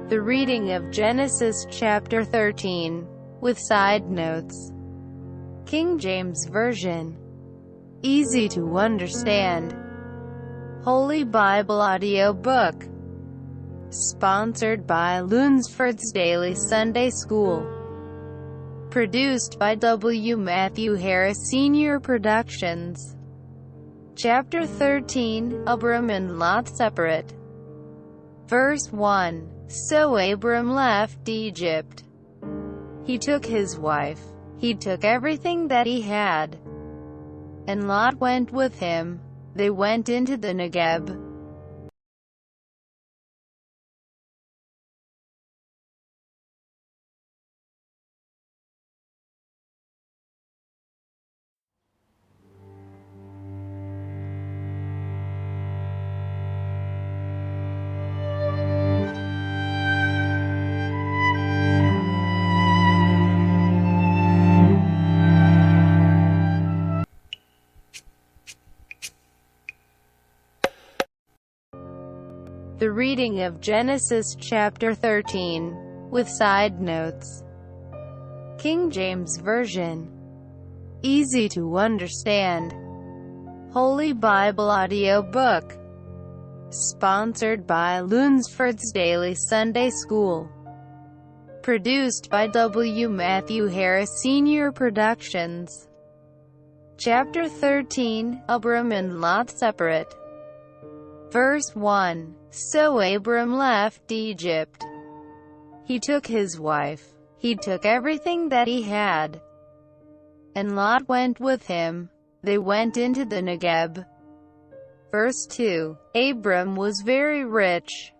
The reading of Genesis chapter 13, with side notes. King James Version. Easy to understand. Holy Bible audiobook. Sponsored by Lunsford's Daily Sunday School. Produced by W. Matthew Harris Sr. Productions. Chapter 13, Abram and Lot separate. Verse 1. So Abram left Egypt. He took his wife. He took everything that he had. And Lot went with him. They went into the Negeb. The reading of Genesis chapter 13, with side notes. King James Version. Easy to understand. Holy Bible audiobook. Sponsored by Lunsford's Daily Sunday School. Produced by W. Matthew Harris Sr. Productions. Chapter 13, Abram and Lot separate. Verse 1. So Abram left Egypt. He took his wife. He took everything that he had. And Lot went with him. They went into the Negeb. Verse 2. Abram was very rich.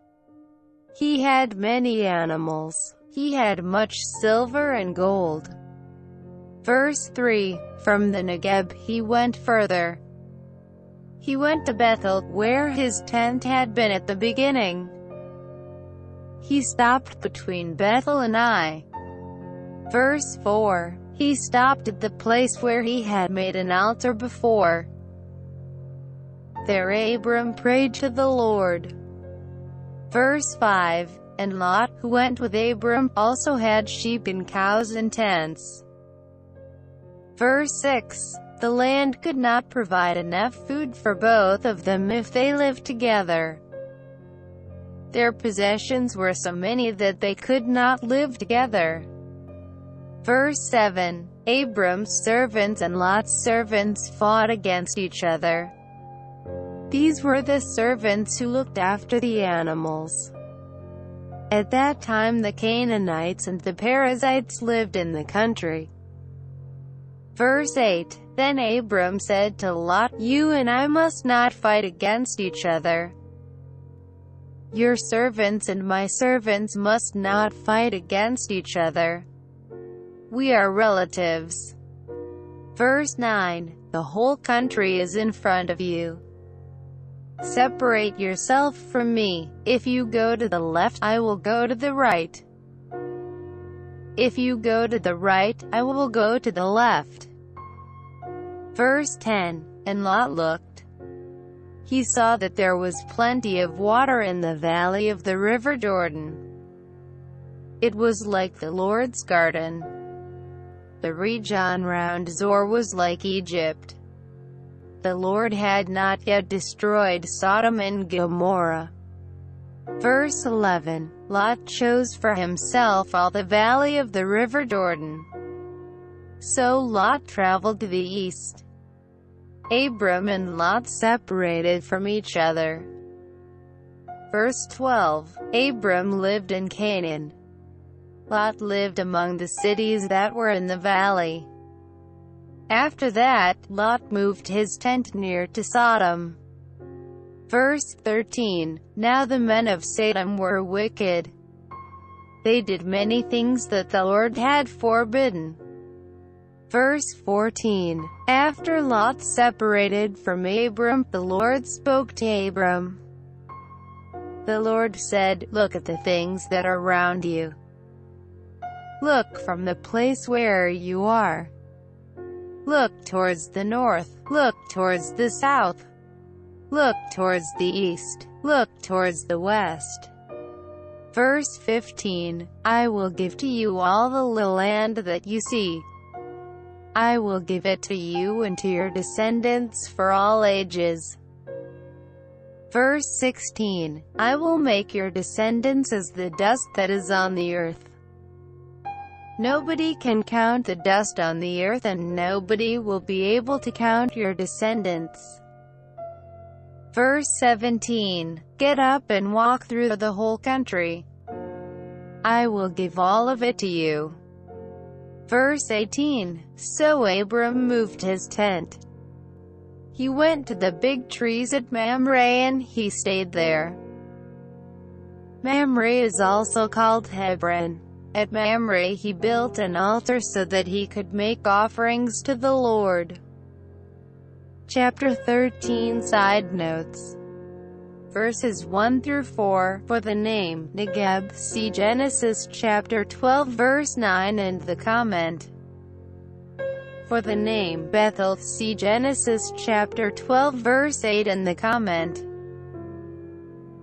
He had many animals. He had much silver and gold. Verse 3. From the Negeb he went further. He went to Bethel, where his tent had been at the beginning. He stopped between Bethel and Ai. Verse 4. He stopped at the place where he had made an altar before. There Abram prayed to the Lord. Verse 5. And Lot, who went with Abram, also had sheep and cows and tents. Verse 6. The land could not provide enough food for both of them if they lived together. Their possessions were so many that they could not live together. Verse 7. Abram's servants and Lot's servants fought against each other. These were the servants who looked after the animals. At that time the Canaanites and the Perizzites lived in the country. Verse 8. Then Abram said to Lot, You and I must not fight against each other. Your servants and my servants must not fight against each other. We are relatives. Verse 9. The whole country is in front of you. Separate yourself from me. If you go to the left, I will go to the right. If you go to the right, I will go to the left. Verse 10. And Lot looked. He saw that there was plenty of water in the valley of the river Jordan. It was like the Lord's garden. The region round Zoar was like Egypt. The Lord had not yet destroyed Sodom and Gomorrah. Verse 11. Lot chose for himself all the valley of the river Jordan. So Lot traveled to the east. Abram and Lot separated from each other. Verse 12. Abram lived in Canaan. Lot lived among the cities that were in the valley. After that, Lot moved his tent near to Sodom. Verse 13. Now the men of Sodom were wicked. They did many things that the Lord had forbidden. Verse 14. After Lot separated from Abram, the Lord spoke to Abram. The Lord said, Look at the things that are around you. Look from the place where you are. Look towards the north. Look towards the south. Look towards the east. Look towards the west. Verse 15, I will give to you all the land that you see. I will give it to you and to your descendants for all ages. Verse 16, I will make your descendants as the dust that is on the earth. Nobody can count the dust on the earth, and nobody will be able to count your descendants. Verse 17, get up and walk through the whole country. I will give all of it to you. Verse 18, so Abram moved his tent. He went to the big trees at Mamre and he stayed there. Mamre is also called Hebron. At Mamre he built an altar so that he could make offerings to the Lord. Chapter 13 Side Notes. Verses 1 through 4, for the name Negeb, see Genesis chapter 12 verse 9 and the comment. For the name Bethel, see Genesis chapter 12 verse 8 and the comment.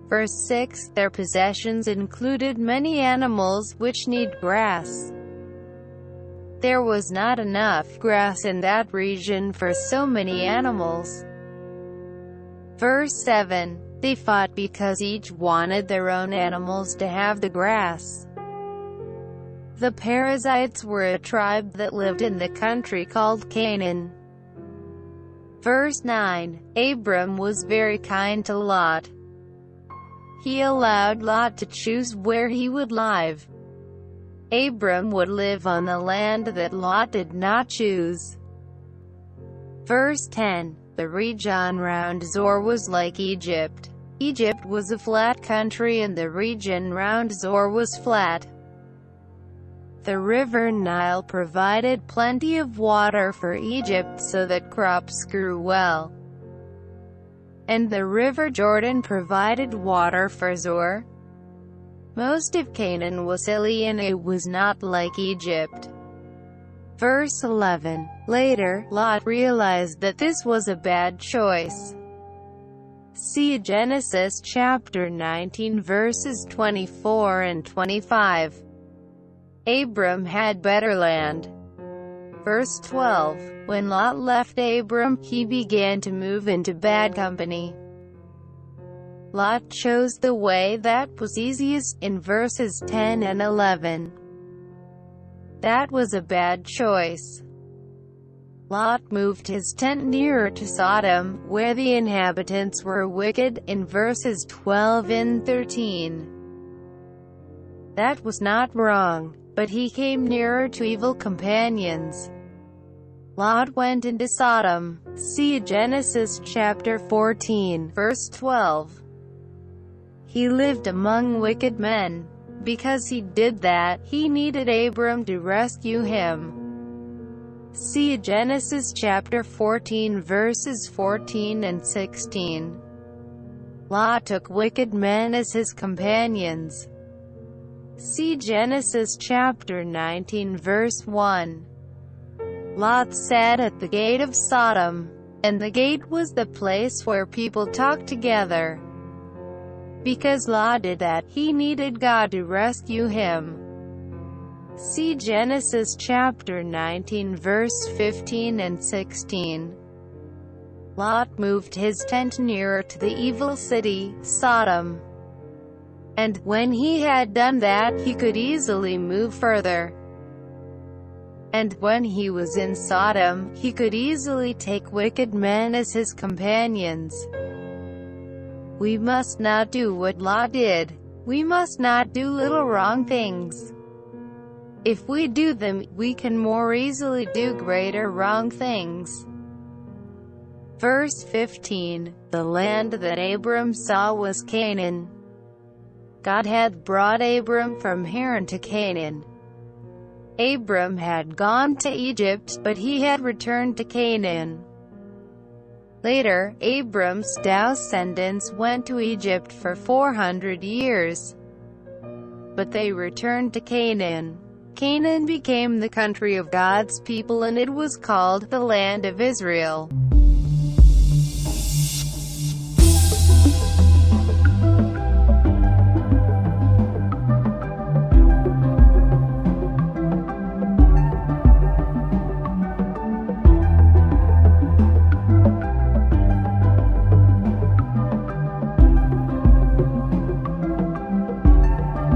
Verse 6, their possessions included many animals, which need grass. There was not enough grass in that region for so many animals. Verse 7, they fought because each wanted their own animals to have the grass. The Perizzites were a tribe that lived in the country called Canaan. Verse 9, Abram was very kind to Lot. He allowed Lot to choose where he would live. Abram would live on the land that Lot did not choose. Verse 10, the region round Zoar was like Egypt. Egypt was a flat country and the region round Zoar was flat. The river Nile provided plenty of water for Egypt so that crops grew well. And the river Jordan provided water for Zoar. Most of Canaan was hilly and it was not like Egypt. Verse 11, later, Lot realized that this was a bad choice. See Genesis chapter 19 verses 24 and 25. Abram had better land. Verse 12, when Lot left Abram, he began to move into bad company. Lot chose the way that was easiest, in verses 10 and 11. That was a bad choice. Lot moved his tent nearer to Sodom, where the inhabitants were wicked, in verses 12 and 13. That was not wrong, but he came nearer to evil companions. Lot went into Sodom. See Genesis chapter 14, verse 12. He lived among wicked men. Because he did that, he needed Abram to rescue him. See Genesis chapter 14 verses 14 and 16. Lot took wicked men as his companions. See Genesis chapter 19 verse 1. Lot sat at the gate of Sodom, and the gate was the place where people talked together. Because Lot did that, he needed God to rescue him. See Genesis chapter 19 verse 15 and 16. Lot moved his tent nearer to the evil city, Sodom. And when he had done that, he could easily move further. And when he was in Sodom, he could easily take wicked men as his companions. We must not do what Lot did. We must not do little wrong things. If we do them, we can more easily do greater wrong things. Verse 15, the land that Abram saw was Canaan. God had brought Abram from Haran to Canaan. Abram had gone to Egypt, but he had returned to Canaan. Later, Abram's descendants went to Egypt for 400 years. But they returned to Canaan. Canaan became the country of God's people and it was called the land of Israel.